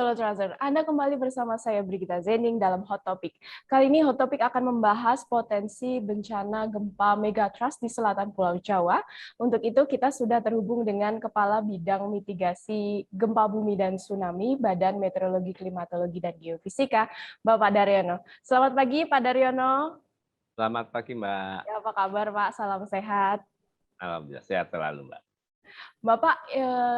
Solo Traveler, Anda kembali bersama saya Brigita Zening dalam Hot Topic. Kali ini Hot Topic akan membahas potensi bencana gempa megatrust di selatan Pulau Jawa. Untuk itu kita sudah terhubung dengan Kepala Bidang Mitigasi Gempa Bumi dan Tsunami Badan Meteorologi, Klimatologi, dan Geofisika, Bapak Daryono. Selamat pagi Pak Daryono. Selamat pagi Mbak. Ya, apa kabar Pak? Salam sehat. Alhamdulillah sehat selalu Mbak. Bapak,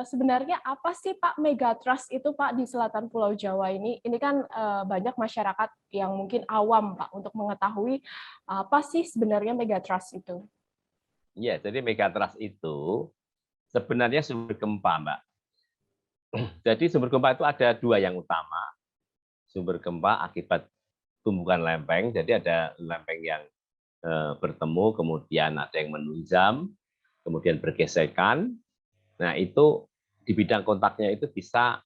sebenarnya apa sih Pak megatrust itu Pak di selatan Pulau Jawa ini? Ini kan banyak masyarakat yang mungkin awam Pak untuk mengetahui apa sih sebenarnya megatrust itu? Iya, jadi megatrust itu sebenarnya sumber gempa Mbak. Jadi sumber gempa itu ada dua yang utama. Sumber gempa akibat tumbukan lempeng, jadi ada lempeng yang bertemu, kemudian ada yang menunjam, kemudian bergesekan. Nah itu di bidang kontaknya itu bisa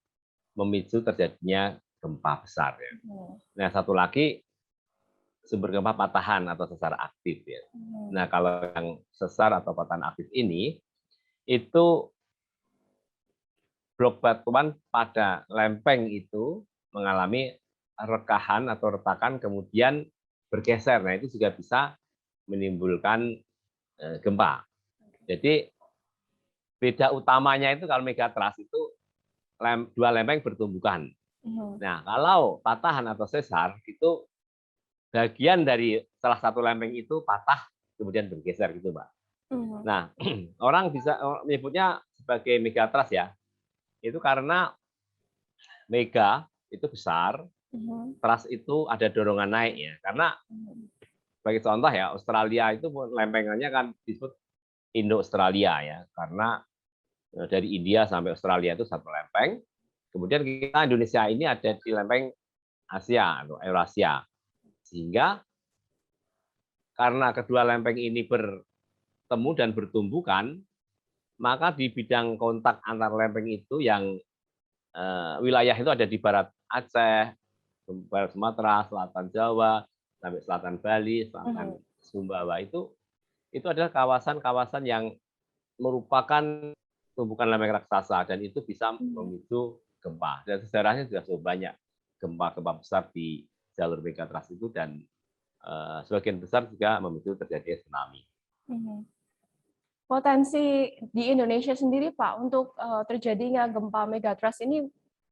memicu terjadinya gempa besar. Ya. Nah satu lagi sumber gempa patahan atau sesar aktif. Ya. Nah kalau yang sesar atau patahan aktif ini itu blok batuan pada lempeng itu mengalami rekahan atau retakan kemudian bergeser. Nah itu juga bisa menimbulkan gempa. Jadi beda utamanya itu kalau megatrust itu dua lempeng bertumbukan. Nah, kalau patahan atau sesar itu bagian dari salah satu lempeng itu patah kemudian bergeser gitu, Mbak. Nah, orang bisa menyebutnya sebagai megatrust ya. Itu karena mega itu besar, trust itu ada dorongan naik ya. Karena sebagai contoh ya, Australia itu lempengannya kan disebut Indo-Australia ya, karena dari India sampai Australia itu satu lempeng. Kemudian kita Indonesia ini ada di lempeng Asia atau Eurasia. Sehingga karena kedua lempeng ini bertemu dan bertumbukan, maka di bidang kontak antar lempeng itu yang wilayah itu ada di barat Aceh, barat Sumatera, selatan Jawa, sampai selatan Bali, selatan Sumbawa itu adalah kawasan-kawasan yang merupakan tumbukan lempeng raksasa dan itu bisa memicu gempa. Dan sejarahnya sudah cukup banyak gempa-gempa besar di jalur megatrust itu dan sebagian besar juga memicu terjadi tsunami. Potensi di Indonesia sendiri Pak untuk terjadinya gempa megatrust ini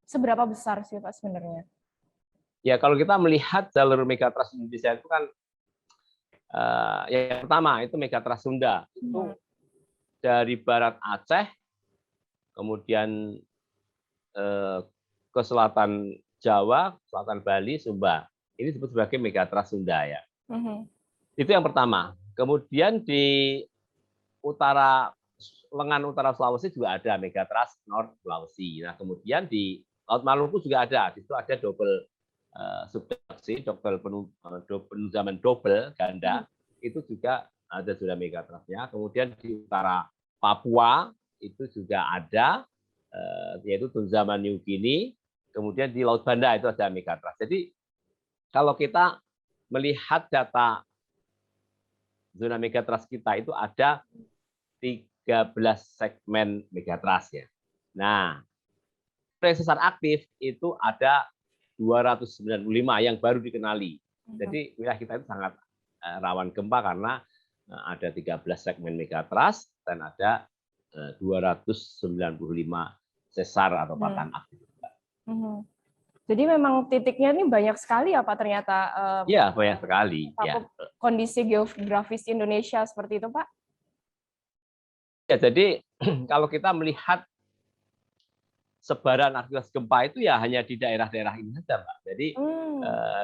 seberapa besar sih Pak sebenarnya? Ya kalau kita melihat jalur megatrust Indonesia itu kan yang pertama itu megatrust Sunda itu dari barat Aceh kemudian ke selatan Jawa, selatan Bali, Sumba. Ini disebut sebagai megatrust Sunda ya. Itu yang pertama. Kemudian di lengan utara Sulawesi juga ada megatrust North Sulawesi. Nah kemudian di Laut Maluku juga ada. Di situ ada double subduksi, penunjaman double ganda. Itu juga ada sudah megatrustnya. Kemudian di utara Papua itu juga ada, yaitu tunjaman New Guinea. Kemudian di Laut Banda itu ada megatrust. Jadi kalau kita melihat data zona megatrust kita itu ada 13 segmen megatrust ya. Nah, sesar aktif itu ada 295 yang baru dikenali. Jadi wilayah kita itu sangat rawan gempa karena ada 13 segmen megatrust dan ada 295 sesar atau patahan aktif. Jadi memang titiknya ini banyak sekali ya Pak ternyata. Iya, banyak sekali. Ya. Kondisi geografis Indonesia seperti itu Pak? Ya, jadi kalau kita melihat sebaran aktivitas gempa itu ya hanya di daerah-daerah ini saja, Mbak. Jadi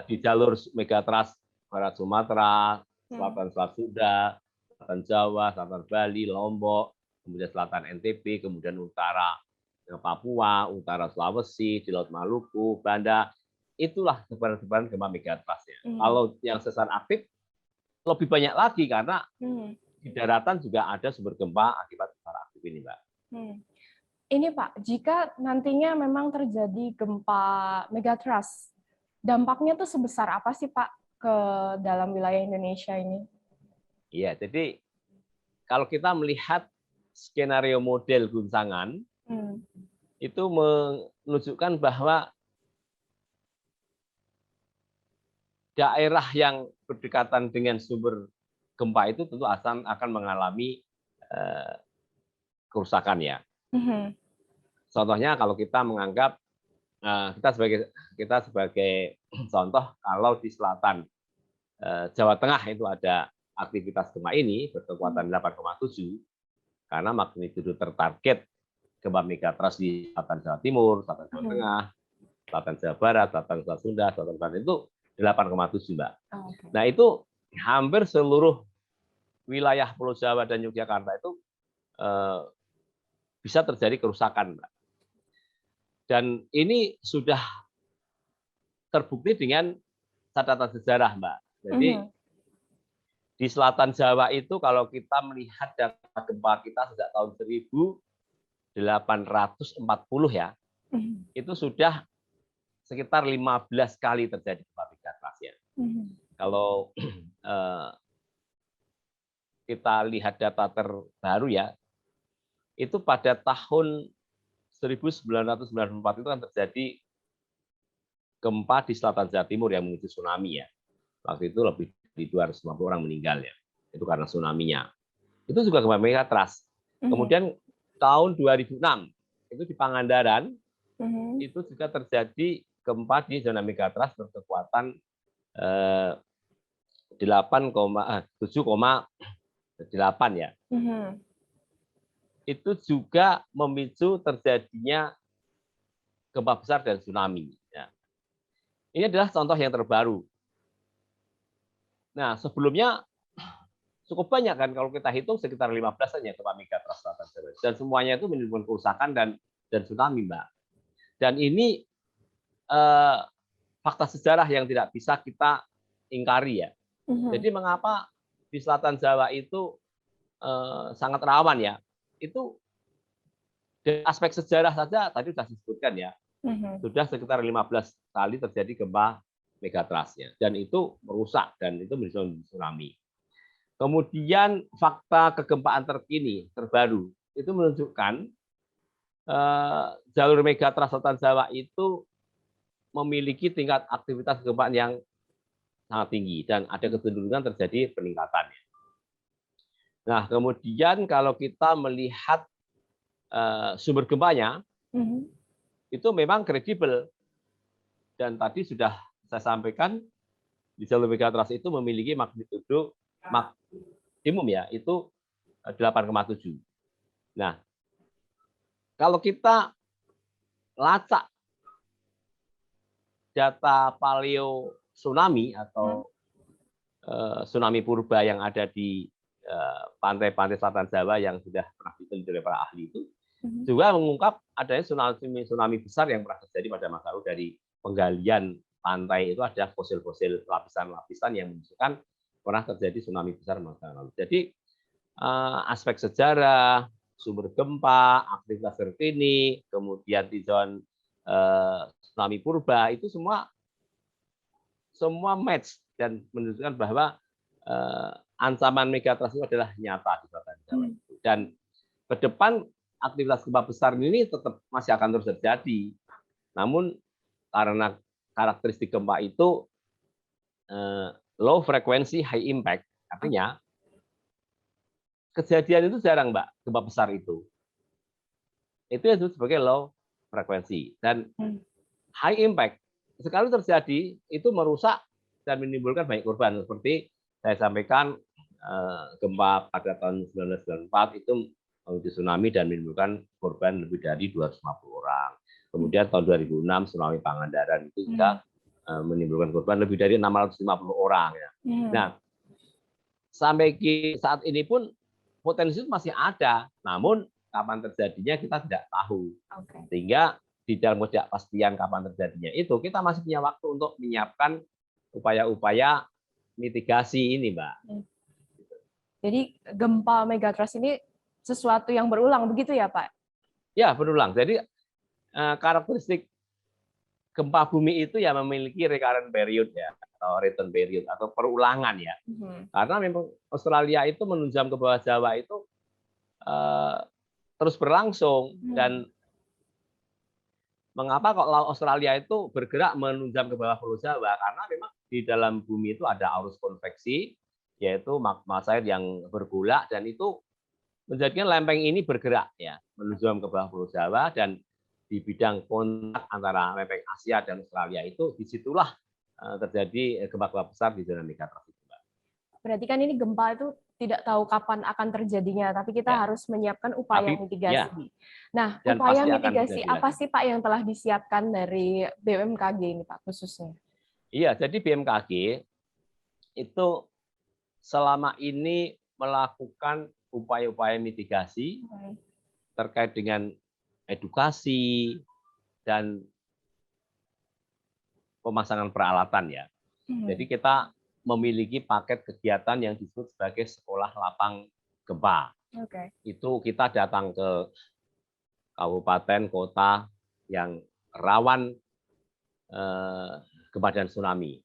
di jalur megatrust barat Sumatera, selatan Selat Sunda, selatan Jawa, selatan Bali, Lombok, kemudian selatan NTB, kemudian utara Papua, utara Sulawesi, di Laut Maluku, Banda, itulah sebaran-sebaran gempa megatrust ya. Kalau yang sesar aktif lebih banyak lagi karena di daratan juga ada sumber gempa akibat sesar aktif ini, Mbak. Ini Pak, jika nantinya memang terjadi gempa megatrust, dampaknya tuh sebesar apa sih Pak ke dalam wilayah Indonesia ini? Iya, jadi kalau kita melihat skenario model guncangan, itu menunjukkan bahwa daerah yang berdekatan dengan sumber gempa itu tentu akan mengalami kerusakan ya. Contohnya kalau kita menganggap kita sebagai contoh, kalau di selatan Jawa Tengah itu ada aktivitas gempa ini berkekuatan 8,7, karena magnitudo tertarget gempa megatrust di selatan Jawa Timur, selatan Jawa Tengah, selatan Jawa Barat, selatan Selat Sunda, selatan Banten itu 8,7, Mbak. Nah itu hampir seluruh wilayah Pulau Jawa dan Yogyakarta itu bisa terjadi kerusakan, Mbak. Dan ini sudah terbukti dengan catatan sejarah, Mbak. Jadi di selatan Jawa itu kalau kita melihat data gempa kita sejak tahun 1840 ya, itu sudah sekitar 15 kali terjadi gempa megatrust ya. Kalau kita lihat data terbaru ya, itu pada tahun 1994 itu kan terjadi gempa di selatan Jawa Timur yang memicu tsunami ya. Waktu itu lebih dari 250 orang meninggal ya. Itu karena tsunami-nya. Itu juga gempa megatrust. Kemudian tahun 2006 itu di Pangandaran itu juga terjadi gempa di zona megatrust berkekuatan 7,8 ya. Itu juga memicu terjadinya gempa besar dan tsunami. Ya. Ini adalah contoh yang terbaru. Nah, sebelumnya cukup banyak kan, kalau kita hitung sekitar 15 saja gempa megatrust selatan Jawa. Dan semuanya itu menimbulkan kerusakan dan tsunami, Mbak. Dan ini fakta sejarah yang tidak bisa kita ingkari ya. Jadi mengapa di selatan Jawa itu sangat rawan ya? Itu dari aspek sejarah saja tadi sudah disebutkan ya. Sudah sekitar 15 kali terjadi gempa megatrust ya. Dan itu merusak dan itu menimbulkan tsunami. Kemudian fakta kegempaan terkini terbaru itu menunjukkan jalur megatrust selatan Jawa itu memiliki tingkat aktivitas kegempaan yang sangat tinggi dan ada kecenderungan terjadi peningkatan. Nah, kemudian kalau kita melihat sumber gempanya, itu memang kredibel. Dan tadi sudah saya sampaikan, di jalur megatrust itu memiliki magnitudo maksimum ya, itu 8,7. Nah, kalau kita lacak data paleo tsunami atau tsunami purba yang ada di pantai-pantai selatan Jawa yang sudah pernah diteliti oleh para ahli itu, juga mengungkap adanya tsunami besar yang pernah terjadi pada masa lalu. Dari penggalian pantai itu ada fosil-fosil lapisan-lapisan yang menunjukkan pernah terjadi tsunami besar masa lalu. Jadi aspek sejarah, sumber gempa, aktivitas terkini, kemudian tinjauan tsunami purba itu semua match dan menunjukkan bahwa ancaman megatrust itu adalah nyata di selatan Jawa. Dan ke depan aktivitas gempa besar ini tetap masih akan terus terjadi. Namun karena karakteristik gempa itu low frequency high impact, artinya kejadian itu jarang, Mbak, gempa besar itu. Itu yang disebut sebagai low frekuensi. Dan high impact, sekali terjadi, itu merusak dan menimbulkan banyak korban. Seperti saya sampaikan, gempa pada tahun 1994 itu memicu tsunami dan menimbulkan korban lebih dari 250 orang. Kemudian tahun 2006, tsunami Pangandaran itu juga menimbulkan korban lebih dari 650 orang. Ya. Nah, sampai saat ini pun potensi itu masih ada, namun kapan terjadinya kita tidak tahu. Sehingga di dalam ketidakpastian kapan terjadinya itu, kita masih punya waktu untuk menyiapkan upaya-upaya mitigasi ini, Mbak. Jadi gempa megatrust ini sesuatu yang berulang, begitu ya, Pak? Ya, berulang. Jadi karakteristik gempa bumi itu ya memiliki recurrent period ya, atau return period atau perulangan ya. Karena memang Australia itu menunjam ke bawah Jawa itu terus berlangsung dan mengapa kok laut Australia itu bergerak menunjam ke bawah Pulau Jawa? Karena memang di dalam bumi itu ada arus konveksi, yaitu magma cair yang bergolak, dan itu menjadikan lempeng ini bergerak ya menunjam ke bawah Pulau Jawa, dan di bidang kontak antara lempeng Asia dan Australia itu disitulah terjadi gempa-gempa besar di zona megatrust itu, Mbak. Berarti kan ini gempa itu tidak tahu kapan akan terjadinya, tapi kita Ya, harus menyiapkan upaya tapi ya, mitigasi. Nah, dan upaya pasti akan mitigasi terjadi apa lagi. sih Pak yang telah disiapkan dari BMKG ini Pak khususnya? Iya, jadi BMKG itu selama ini melakukan upaya-upaya mitigasi terkait dengan edukasi dan pemasangan peralatan ya. Jadi kita memiliki paket kegiatan yang disebut sebagai sekolah lapang gempa. Itu kita datang ke kabupaten, kota yang rawan gempa dan tsunami.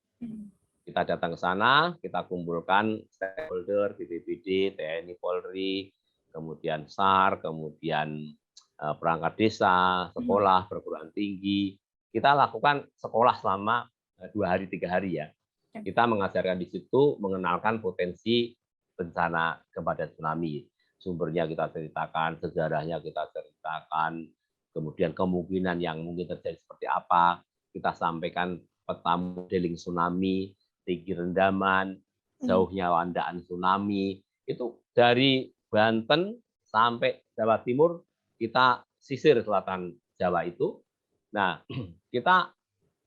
Kita datang ke sana, kita kumpulkan stakeholder, BPBD, TNI, Polri, kemudian SAR, kemudian perangkat desa, sekolah, perguruan tinggi. Kita lakukan sekolah selama 2 hari, 3 hari ya. Kita mengajarkan di situ, mengenalkan potensi bencana gempa dan tsunami. Sumbernya kita ceritakan, sejarahnya kita ceritakan, kemudian kemungkinan yang mungkin terjadi seperti apa. Kita sampaikan peta modeling tsunami, tinggi rendaman, jauhnya landaan tsunami, itu dari Banten sampai Jawa Timur, kita sisir selatan Jawa itu. Nah, kita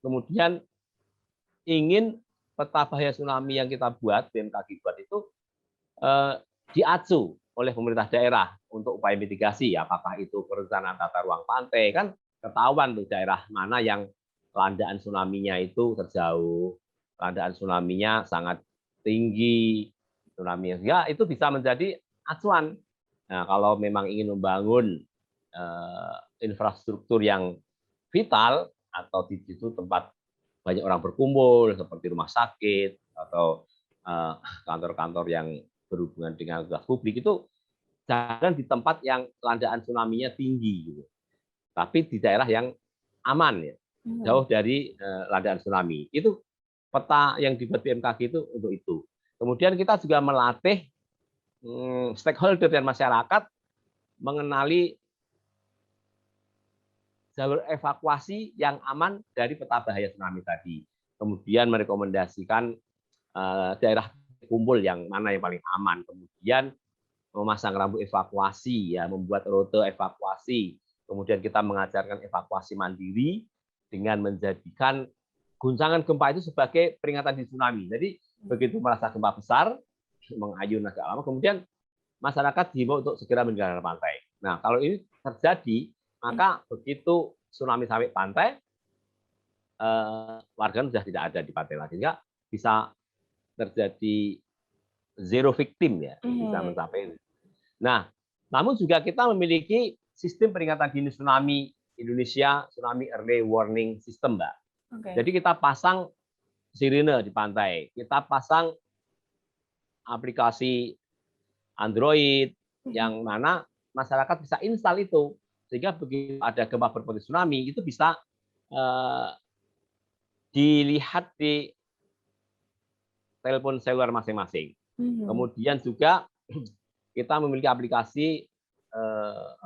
kemudian ingin peta bahaya tsunami yang kita buat, BMKG buat itu, diacu oleh pemerintah daerah untuk upaya mitigasi. Apakah itu perencanaan tata ruang pantai, kan ketahuan tuh daerah mana yang landaan tsunami-nya itu terjauh, landaan tsunami-nya sangat tinggi, tsunami ya itu bisa menjadi acuan. Nah, kalau memang ingin membangun infrastruktur yang vital atau di situ tempat banyak orang berkumpul seperti rumah sakit atau kantor-kantor yang berhubungan dengan aktivitas publik, itu jangan di tempat yang landaan tsunami-nya tinggi gitu. Tapi di daerah yang aman ya, jauh dari landaan tsunami. Itu peta yang dibuat BMKG itu untuk itu. Kemudian kita juga melatih stakeholder dan masyarakat mengenali jalur evakuasi yang aman dari peta bahaya tsunami tadi. Kemudian merekomendasikan daerah kumpul yang mana yang paling aman. Kemudian memasang rambu evakuasi, ya, membuat rute evakuasi. Kemudian kita mengajarkan evakuasi mandiri dengan menjadikan guncangan gempa itu sebagai peringatan di tsunami. Jadi begitu merasa gempa besar, mengayun agak lama, kemudian masyarakat diimbau untuk segera meninggalkan pantai. Nah, kalau ini terjadi, maka begitu tsunami sampai pantai, warga sudah tidak ada di pantai lagi, sehingga bisa terjadi zero victim ya, bisa mencapai. Nah, namun juga kita memiliki sistem peringatan dini tsunami Indonesia, Tsunami Early Warning System, Mbak. Jadi kita pasang sirine di pantai, kita pasang aplikasi Android yang mana masyarakat bisa install itu, sehingga begitu ada gempa berpotensi tsunami itu bisa dilihat di telepon seluler masing-masing. Kemudian juga kita memiliki aplikasi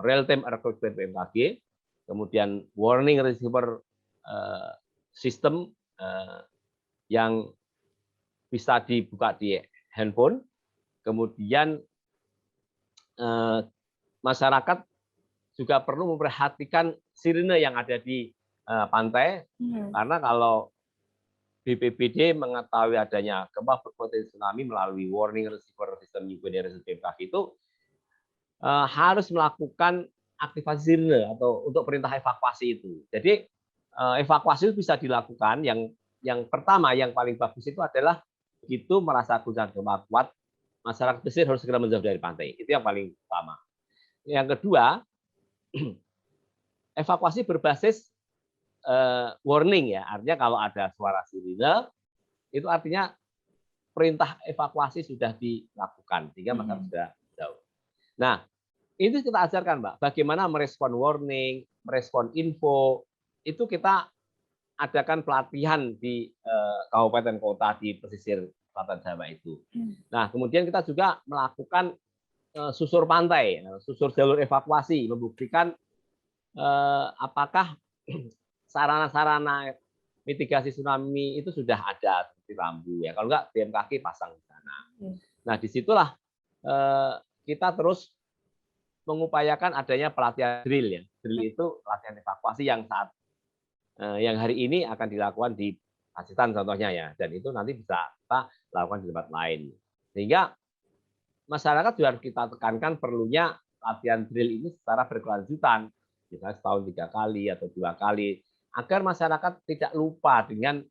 real time earthquake BMKG, kemudian warning receiver system yang bisa dibuka di handphone. Kemudian masyarakat juga perlu memperhatikan sirine yang ada di pantai, karena kalau BPBD mengetahui adanya gempa berpotensi tsunami melalui warning receiver system BMKG itu harus melakukan aktivasi sirine atau untuk perintah evakuasi itu. Jadi evakuasi itu bisa dilakukan. Yang pertama, yang paling bagus itu adalah begitu merasa guncangan gempa kuat, masyarakat pesisir harus segera menjauh dari pantai. Itu yang paling utama. Yang kedua, evakuasi berbasis warning ya. Artinya kalau ada suara sirine, itu artinya perintah evakuasi sudah dilakukan sehingga masyarakat sudah jauh. Nah, itu kita ajarkan, Mbak, bagaimana merespon warning, merespon info, itu kita adakan pelatihan di kabupaten kota di pesisir selatan Jawa itu. Nah, kemudian kita juga melakukan susur pantai, susur jalur evakuasi, membuktikan apakah sarana-sarana mitigasi tsunami itu sudah ada seperti rambu ya. Kalau enggak, BMKG pasang di sana. Nah, disitulah kita terus mengupayakan adanya pelatihan drill ya. Drill itu latihan evakuasi yang yang hari ini akan dilakukan di Pacitan contohnya ya, dan itu nanti bisa kita lakukan di tempat lain. Sehingga masyarakat juga harus kita tekankan perlunya latihan drill ini secara berkelanjutan, misalnya setahun 3 kali atau 2 kali, agar masyarakat tidak lupa dengan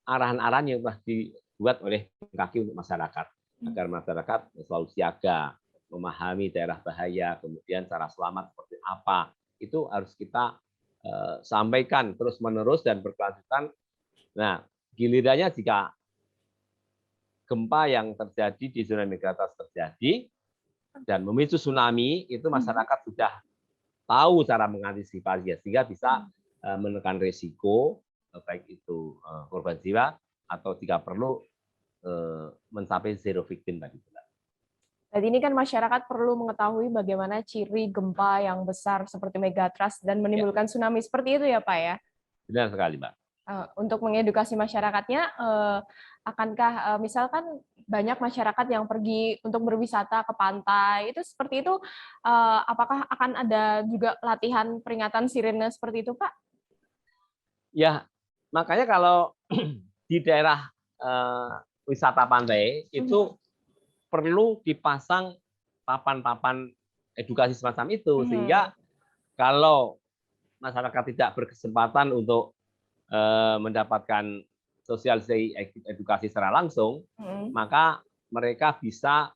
arahan-arahan yang telah dibuat oleh BMKG untuk masyarakat, agar masyarakat selalu siaga, memahami daerah bahaya, kemudian cara selamat seperti apa, itu harus kita sampaikan terus-menerus dan berkelanjutan. Nah, gilirannya jika gempa yang terjadi di zona megatrust terjadi dan memicu tsunami, itu masyarakat sudah tahu cara mengantisipasi, sehingga bisa menekan risiko, baik itu korban jiwa atau jika perlu mencapai zero victim tadi. Jadi ini kan masyarakat perlu mengetahui bagaimana ciri gempa yang besar seperti megatrust dan menimbulkan tsunami seperti itu ya Pak ya? Benar sekali Mbak. Untuk mengedukasi masyarakatnya, akankah misalkan banyak masyarakat yang pergi untuk berwisata ke pantai, itu seperti itu, apakah akan ada juga latihan peringatan sirene seperti itu Pak? Ya, makanya kalau di daerah wisata pantai itu perlu dipasang papan-papan edukasi semacam itu, sehingga kalau masyarakat tidak berkesempatan untuk mendapatkan sosialisasi edukasi secara langsung, maka mereka bisa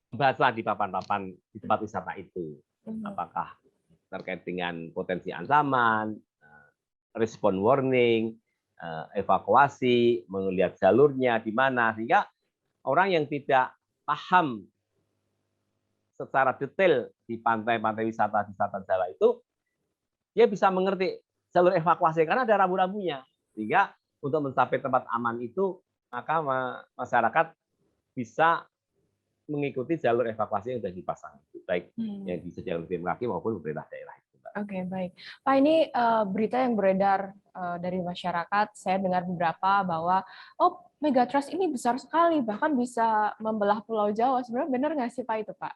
membaca di papan-papan di tempat wisata itu, apakah terkait dengan potensi ancaman, respon warning, evakuasi, melihat jalurnya di mana, sehingga orang yang tidak paham secara detail di pantai-pantai wisata di selatan Jawa itu, dia bisa mengerti jalur evakuasi karena ada rambu-rambunya. Sehingga untuk mencapai tempat aman itu, maka masyarakat bisa mengikuti jalur evakuasi yang sudah dipasang, baik yang disediakan BMKG maupun pemerintah daerah. Oke, baik. Pak, ini berita yang beredar dari masyarakat, saya dengar beberapa bahwa, oh, megatrust ini besar sekali, bahkan bisa membelah Pulau Jawa. Sebenarnya benar nggak sih Pak itu, Pak?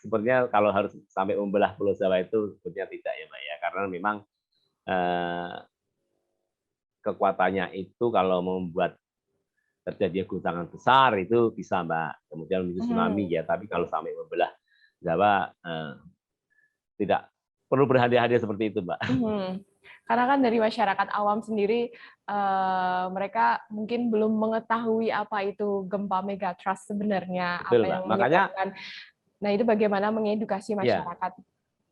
Sepertinya kalau harus sampai membelah Pulau Jawa itu sepertinya tidak ya Mbak ya, karena memang kekuatannya itu kalau membuat terjadi guncangan besar itu bisa Mbak, kemudian memicu tsunami ya, tapi kalau sampai membelah Jawa tidak perlu berhati-hati seperti itu Mbak. Karena kan dari masyarakat awam sendiri, mereka mungkin belum mengetahui apa itu gempa megatrust sebenarnya, Betul, apa yang Mbak. Makanya, nah itu bagaimana mengedukasi masyarakat. Ya,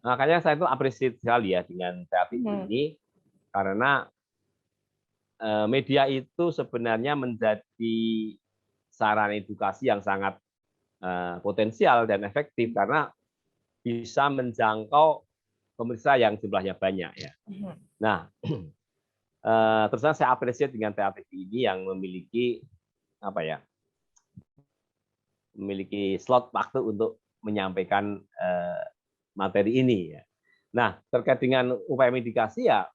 makanya saya itu apresiasi sekali ya dengan kreatif ini, karena media itu sebenarnya menjadi sarana edukasi yang sangat potensial dan efektif, karena bisa menjangkau pemirsa yang jumlahnya banyak ya. Nah, terus saya apresiasi dengan kreatif ini yang memiliki memiliki slot waktu untuk menyampaikan materi ini ya. Nah, terkait dengan upaya mitigasi ya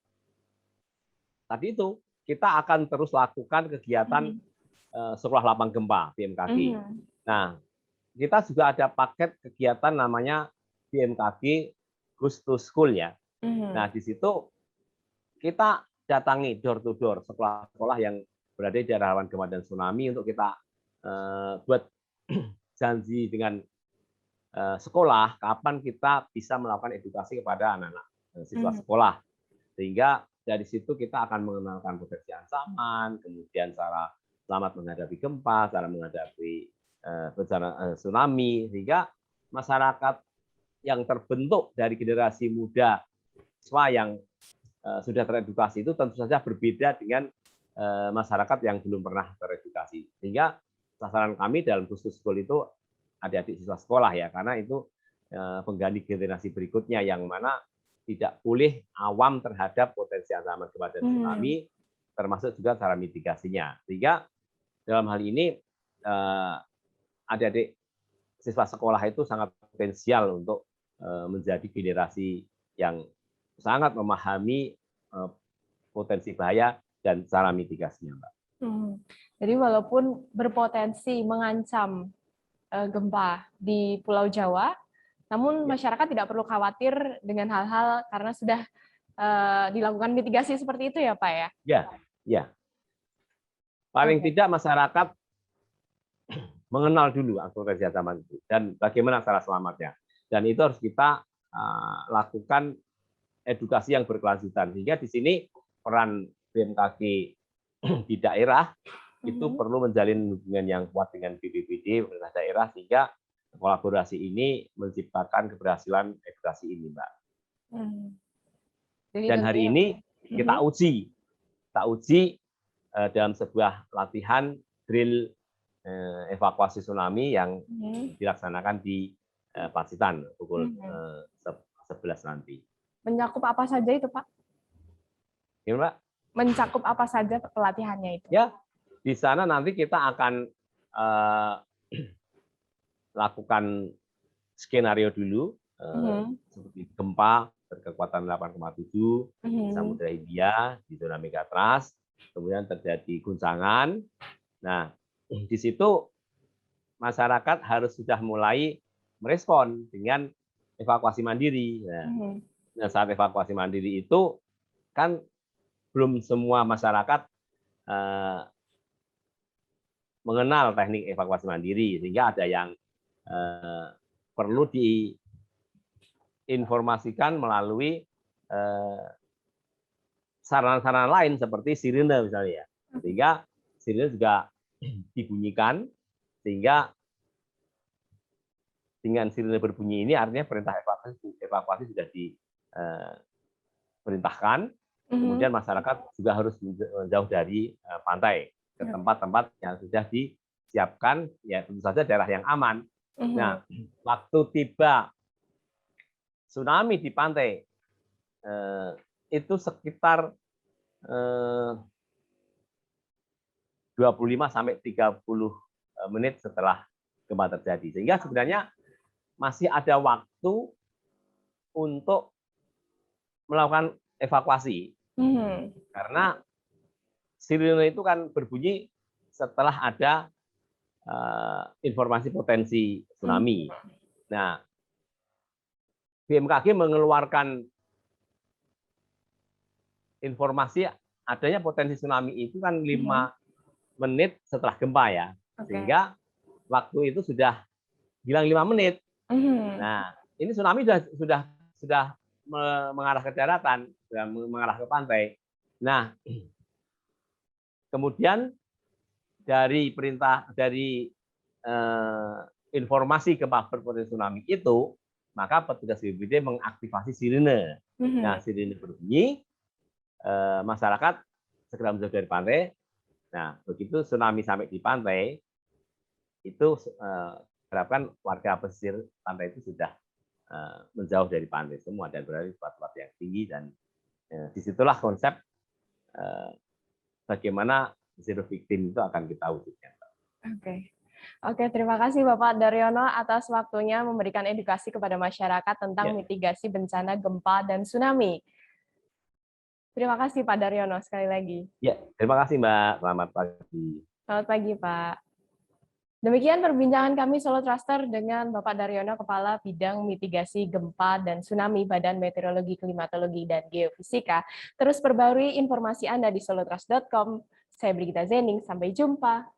tadi itu kita akan terus lakukan kegiatan sekolah lapang gempa BMKG. Nah, kita juga ada paket kegiatan namanya BMKG Goes to School ya. Nah, di situ kita datangi door to door sekolah-sekolah yang berada di daerah rawan gempa dan tsunami untuk kita buat janji dengan sekolah kapan kita bisa melakukan edukasi kepada anak-anak siswa sekolah, sehingga dari situ kita akan mengenalkan potensi ancaman, kemudian cara selamat menghadapi gempa, cara menghadapi bencana tsunami, sehingga masyarakat yang terbentuk dari generasi muda siswa yang sudah teredukasi itu tentu saja berbeda dengan masyarakat yang belum pernah teredukasi, sehingga sasaran kami dalam khusus school itu adik-adik siswa sekolah ya, karena itu pengganti generasi berikutnya yang mana tidak boleh awam terhadap potensi ancaman gempa dan tsunami, termasuk juga cara mitigasinya. Sehingga dalam hal ini adik-adik siswa sekolah itu sangat potensial untuk menjadi generasi yang sangat memahami potensi bahaya dan cara mitigasinya, Mbak. Jadi walaupun berpotensi mengancam gempa di Pulau Jawa, namun masyarakat tidak perlu khawatir dengan hal-hal karena sudah dilakukan mitigasi seperti itu ya Pak ya? Ya. Paling tidak masyarakat mengenal dulu potensi ancaman itu dan bagaimana cara selamatnya. Dan itu harus kita lakukan edukasi yang berkelanjutan. Sehingga di sini peran BMKG di daerah itu perlu menjalin hubungan yang kuat dengan BPBD, pemerintah daerah, sehingga kolaborasi ini menciptakan keberhasilan edukasi ini, Mbak. Dan hari ini kita uji dalam sebuah latihan drill evakuasi tsunami yang dilaksanakan di Pacitan pukul 11 nanti. Mencakup apa saja itu, Pak? Gimana, Pak? Mencakup apa saja pelatihannya itu? Ya, di sana nanti kita akan lakukan skenario dulu, seperti gempa berkekuatan 8,7, Samudra Hindia di zona megatrust, kemudian terjadi guncangan. Nah, di situ masyarakat harus sudah mulai merespon dengan evakuasi mandiri. Nah, saat evakuasi mandiri itu kan belum semua masyarakat mengenal teknik evakuasi mandiri, sehingga ada yang perlu diinformasikan melalui sarana-sarana lain seperti sirine misalnya, sehingga sirine juga dibunyikan, sehingga dengan sirine berbunyi ini artinya perintah evakuasi sudah diperintahkan. Kemudian masyarakat juga harus menjauh dari pantai ke tempat-tempat yang sudah disiapkan, ya tentu saja daerah yang aman. Nah, waktu tiba tsunami di pantai itu sekitar 25 sampai 30 menit setelah gempa terjadi. Sehingga sebenarnya masih ada waktu untuk melakukan evakuasi. Karena sirine itu kan berbunyi setelah ada informasi potensi tsunami. Nah, BMKG mengeluarkan informasi adanya potensi tsunami itu kan 5 menit setelah gempa ya. Sehingga waktu itu sudah hilang 5 menit. Nah, ini tsunami sudah mengarah ke daratan, sudah mengarah ke pantai. Nah, kemudian dari informasi gempa berpotensi tsunami itu, maka petugas BPBD mengaktifasi sirine. Nah, sirine berbunyi, masyarakat segera menjauh dari pantai. Nah, begitu tsunami sampai di pantai, itu harapkan warga pesisir pantai itu sudah menjauh dari pantai semua dan berada di tempat-tempat yang tinggi, dan disitulah konsep bagaimana zero victim itu akan kita wujudkan. Oke, terima kasih Bapak Daryono atas waktunya memberikan edukasi kepada masyarakat tentang mitigasi bencana gempa dan tsunami. Terima kasih Pak Daryono sekali lagi. Ya, terima kasih Mbak. Selamat pagi. Selamat pagi Pak. Demikian perbincangan kami Solo Thruster dengan Bapak Daryono, Kepala Bidang Mitigasi Gempa dan Tsunami Badan Meteorologi, Klimatologi, dan Geofisika. Terus perbarui informasi Anda di solotrust.com. Saya Brigita Zening, sampai jumpa.